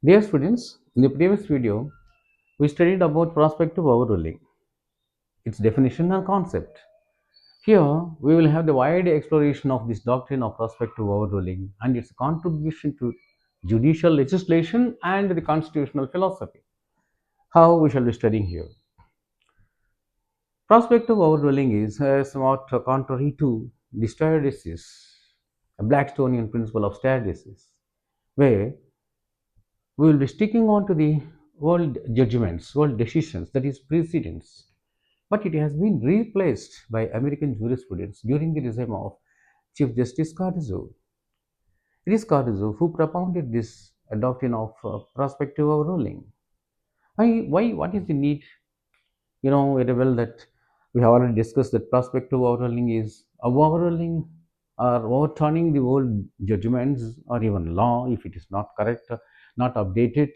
Dear students, in the previous video, we studied about prospective overruling, its definition and concept. Here, we will have the wide exploration of this doctrine of prospective overruling and its contribution to judicial legislation and the constitutional philosophy. How we shall be studying here. Prospective overruling is somewhat contrary to the stare decisis, a Blackstonian principle of stare decisis, where we will be sticking on to the world judgments, world decisions, that is precedents. But it has been replaced by American jurisprudence during the regime of Chief Justice Cardozo. It is Cardozo who propounded this doctrine of prospective overruling. What is the need? You know very well that we have already discussed that prospective overruling is overruling or overturning the old judgments or even law if it is not correct, not updated,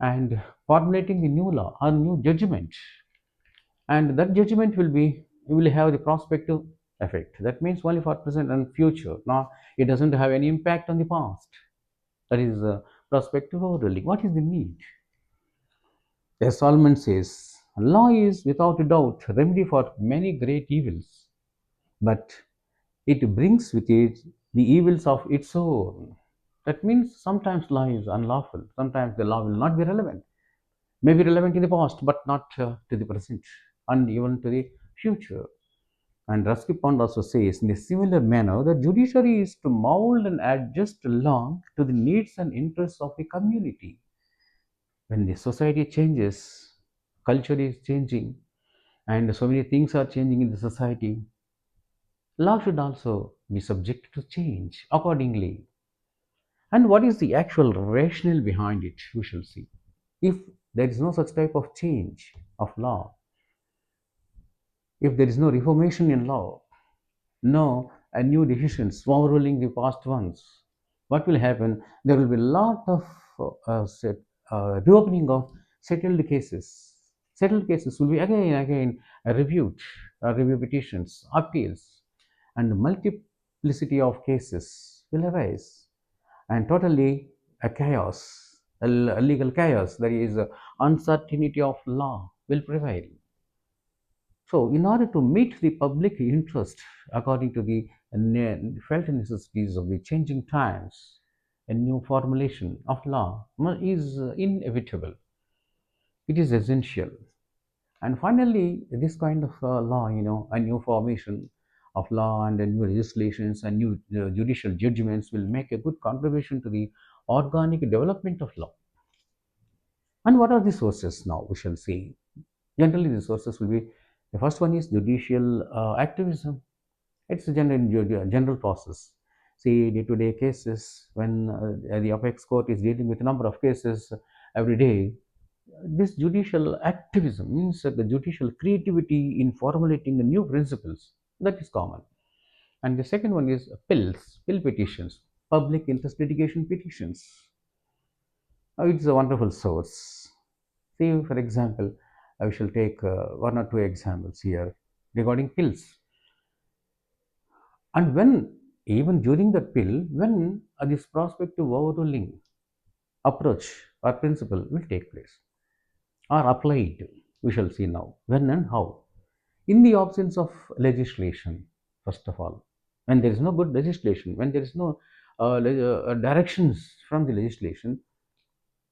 and formulating the new law or new judgment, and that judgment will have the prospective effect. That means only for present and future. Now it doesn't have any impact on the past. That is prospective overruling. What is the need? As Solomon says, law is without a doubt a remedy for many great evils, but it brings with it the evils of its own. That means sometimes law is unlawful, sometimes the law will not be relevant, may be relevant in the past, but not to the present and even to the future. And Rusky Pond also says, in a similar manner, the judiciary is to mold and adjust law to the needs and interests of the community. When the society changes, culture is changing, and so many things are changing in the society, law should also be subject to change accordingly. And what is the actual rationale behind it? We shall see. If there is no such type of change of law, if there is no reformation in law, no new decisions overruling the past ones, what will happen? There will be a lot of reopening of settled cases. Settled cases will be again and again reviewed, review petitions, appeals, and multiplicity of cases will arise, and totally a chaos, a legal chaos. There is uncertainty of law will prevail. So, in order to meet the public interest according to the felt necessities of the changing times, a new formulation of law is inevitable. It is essential. And finally, this kind of law, a new formation of law and new legislations and new judicial judgments will make a good contribution to the organic development of law. And what are the sources now? We shall see. Generally, the sources will be, the first one is judicial activism. It's a general process. See, day-to-day cases, when the apex court is dealing with a number of cases every day, this judicial activism means that the judicial creativity in formulating the new principles, that is common. And the second one is pill petitions, public interest litigation petitions. It's a wonderful source. See, for example, I shall take one or two examples here regarding pills. And when, even during that pill, when this prospective overruling approach or principle will take place or applied, we shall see now when and how. In the absence of legislation, first of all, when there is no good legislation, when there is no directions from the legislation,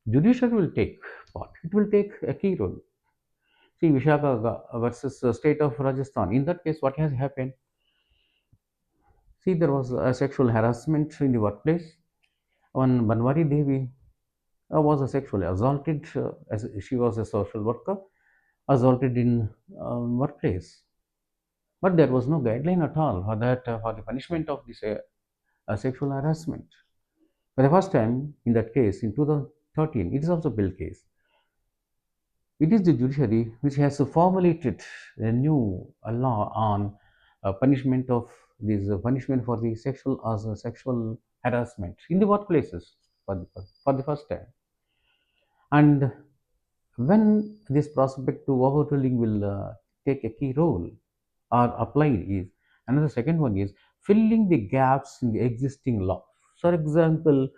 judiciary will take part. It will take a key role. See, Vishaka versus state of Rajasthan. In that case, what has happened? See, there was a sexual harassment in the workplace. One Banwari Devi was sexually assaulted as she was a social worker, assaulted in workplace. But there was no guideline at all for that, for the punishment of this sexual harassment. For the first time, in that case, in 2013, it is also a bill case. It is the judiciary which has formulated a new law on punishment of this punishment for the sexual as a sexual harassment in the workplaces for the first time. And when this prospect to overruling will take a key role or applied is another. Second one is filling the gaps in the existing law. For example,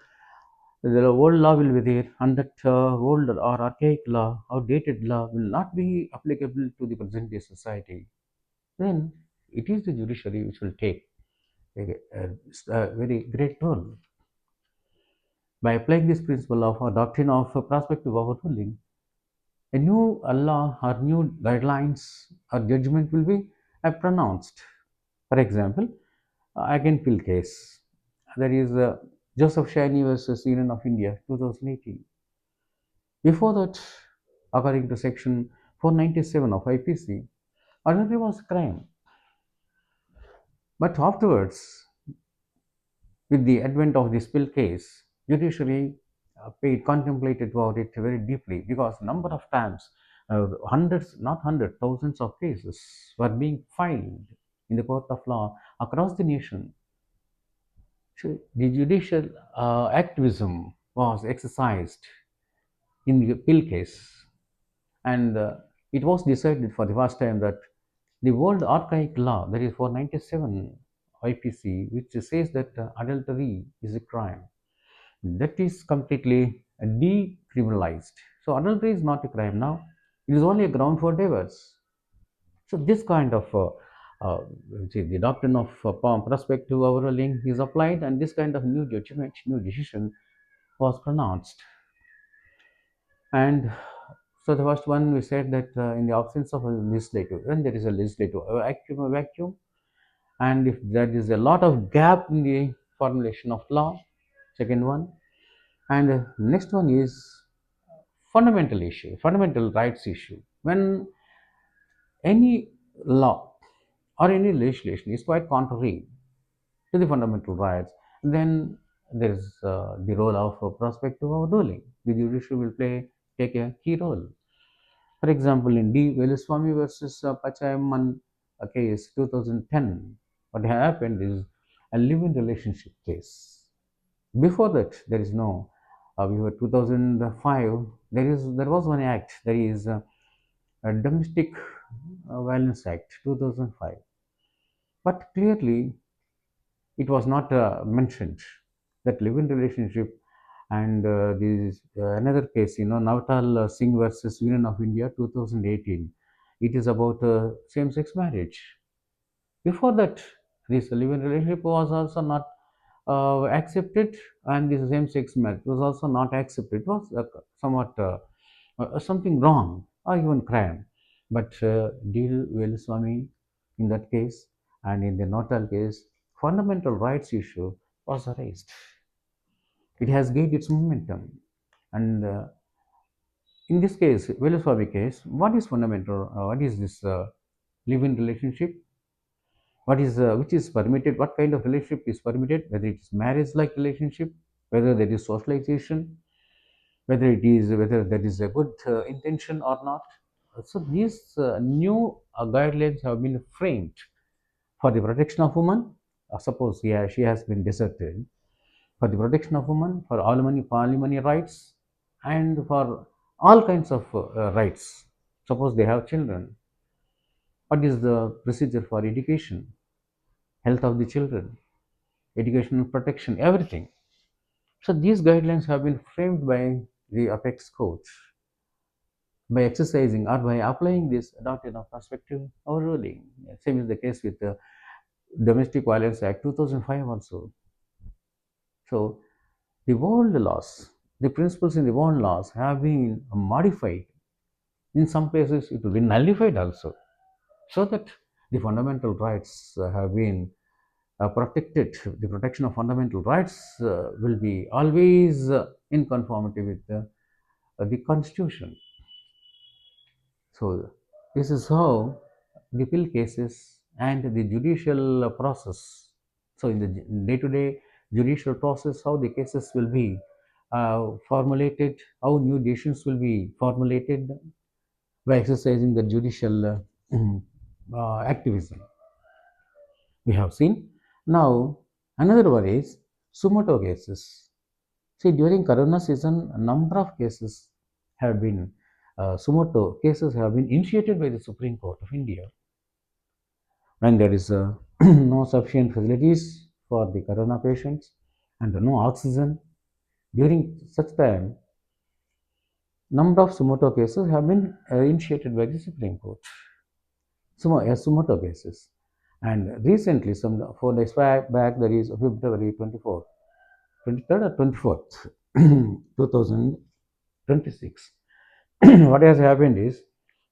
The old law will be there, and that old or archaic law, outdated law will not be applicable to the present day society. Then it is the judiciary which will take a very great role. By applying this principle of a doctrine of prospective overruling, a new law or new guidelines or judgment will be pronounced. For example, Againfield case, that is Joseph Shiny versus Union of India 2018. Before that, according to section 497 of IPC, adultery was a crime. But afterwards, with the advent of the spill case, judiciary paid contemplated about it very deeply because number of times, hundreds, not hundreds, thousands of cases were being filed in the court of law across the nation. So the judicial activism was exercised in the pill case, and it was decided for the first time that the old archaic law, that is 497 IPC, which says that adultery is a crime, that is completely decriminalized. So adultery is not a crime now; it is only a ground for divorce. So this kind of the doctrine of prospective overruling is applied, and this kind of new judgment, new decision was pronounced. And so the first one we said that in the absence of a legislative, when there is a legislative vacuum, and if there is a lot of gap in the formulation of law, second one, and next one is fundamental issue, fundamental rights issue. When any law or any legislation is quite contrary to the fundamental rights, then there is the role of prospective overruling. The judiciary will take a key role. For example, in D. Veluswamy versus Pachayamman case 2010, what happened is a live-in relationship case. Before that, there is no. Before 2005, there was one act. There is a Domestic Violence Act 2005, but clearly it was not mentioned that live-in relationship. And this another case, Navtal Singh versus Union of India 2018. It is about same-sex marriage. Before that, this live-in relationship was also not accepted, and this same-sex marriage was also not accepted. It was somewhat something wrong or even crime. But Deal Veluswamy in that case, and in the Natal case, fundamental rights issue was raised. It has gained its momentum. And in this case, Veluswamy case, what is fundamental? What is this live-in relationship? What is which is permitted? What kind of relationship is permitted? Whether it is marriage-like relationship, whether there is socialization, whether there is a good intention or not. So these new guidelines have been framed for the protection of women. Suppose yeah, she has been deserted, for the protection of women, for alimony rights, and for all kinds of rights. Suppose they have children, what is the procedure for education, health of the children, educational protection, everything. So these guidelines have been framed by the apex courts by exercising or by applying this doctrine of prospective overruling. Same is the case with the Domestic Violence Act 2005 also. So the old laws, the principles in the old laws have been modified. In some places, it will be nullified also, so that the fundamental rights have been protected. The protection of fundamental rights will be always in conformity with the Constitution. So this is how the pill cases and the judicial process. So in the day-to-day judicial process, how the cases will be formulated, how new decisions will be formulated by exercising the judicial activism. We have seen. Now another one is sumoto cases. See, during Corona season, a number of cases have been sumoto cases have been initiated by the Supreme Court of India when there is no sufficient facilities for the Corona patients and no oxygen, During such time, number of sumoto cases have been initiated by the Supreme Court. Sumoto cases. And recently, some 4 days back, that is February 24th, 23rd or 24th, 2026. What has happened is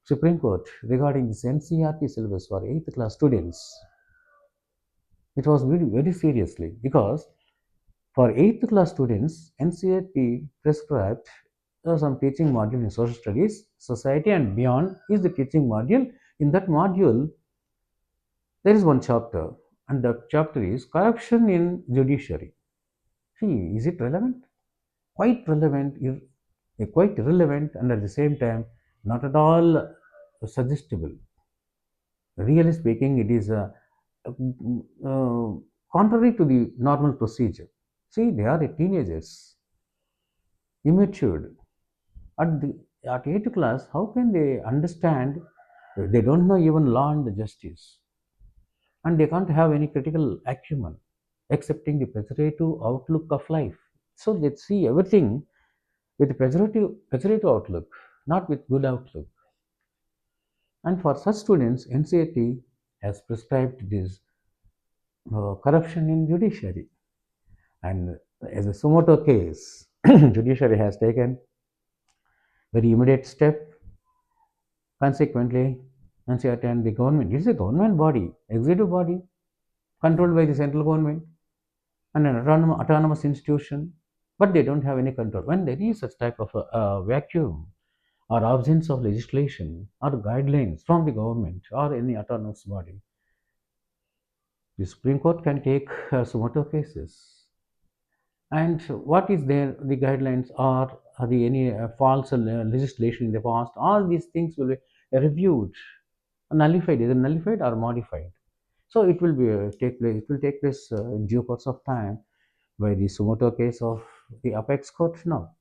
Supreme Court regarding this NCRT syllabus for 8th class students, it was very, very seriously because for 8th class students, NCRT prescribed some teaching module in social studies, society and beyond is the teaching module. In that module, there is one chapter, and the chapter is corruption in judiciary. See, is it relevant? Quite relevant, quite irrelevant, and at the same time, not at all suggestible. Really speaking, it is contrary to the normal procedure. See, they are teenagers, immature. At 8th class, how can they understand? They don't know even law and justice, and they can't have any critical acumen, accepting the pejorative outlook of life. So let's see everything with pejorative outlook, not with good outlook. And for such students, NCAT has prescribed this corruption in judiciary. And as a sumoto case, judiciary has taken very immediate step. Consequently, NCAT and the government, it is a government body, executive body, controlled by the central government and an autonomous institution, but they don't have any control. When there is such type of a vacuum or absence of legislation or guidelines from the government or any autonomous body, the Supreme Court can take sumoto cases. And what is there? The guidelines are the any false legislation in the past? All these things will be reviewed, nullified, either nullified or modified. So it will be take place. It will take place in due course of time by the sumoto case of the apex court now.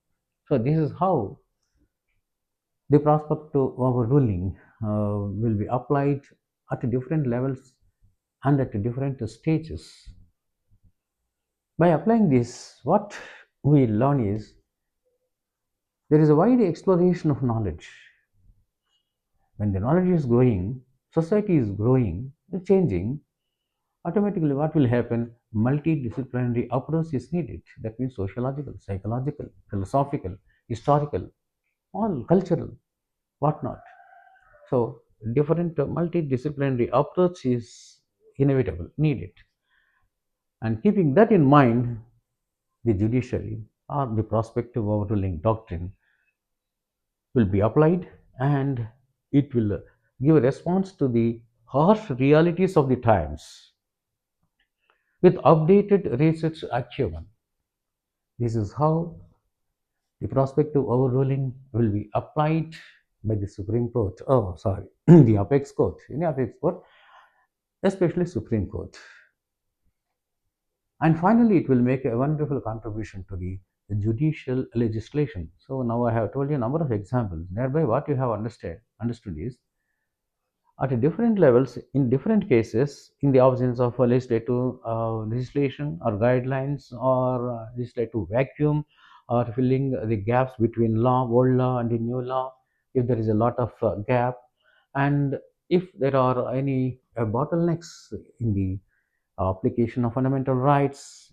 So this is how the prospective overruling will be applied at different levels and at different stages. By applying this, what we learn is there is a wide exploration of knowledge. When the knowledge is growing, society is growing, changing, automatically what will happen? Multidisciplinary approach is needed. That means sociological, psychological, philosophical, historical, all cultural, whatnot. So different multidisciplinary approach is inevitable, needed. And keeping that in mind, the judiciary or the prospective overruling doctrine will be applied, and it will give a response to the harsh realities of the times with updated research acumen. This is how the prospective overruling will be applied by the Supreme Court. Oh, sorry, the apex court. In the apex court, especially Supreme Court. And finally, it will make a wonderful contribution to the judicial legislation. So now I have told you a number of examples. Thereby, what you have understood is at different levels, in different cases, in the absence of a legislative legislation or guidelines or legislative vacuum or filling the gaps between law, old law and the new law, if there is a lot of gap, and if there are any bottlenecks in the application of fundamental rights,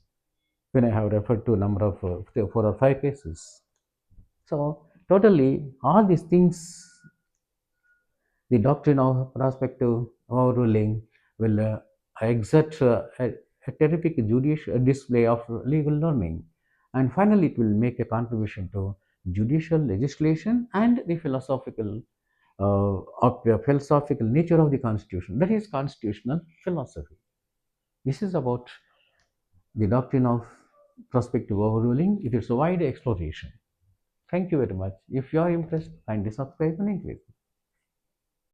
when I have referred to a number of 4 or 5 cases. So totally all these things, the doctrine of prospective overruling will exert a terrific judicial display of legal learning, and finally it will make a contribution to judicial legislation and the philosophical nature of the constitution, that is constitutional philosophy. This is about the doctrine of prospective overruling. It is a wide exploration. Thank you very much. If you are impressed, kindly subscribe and increase.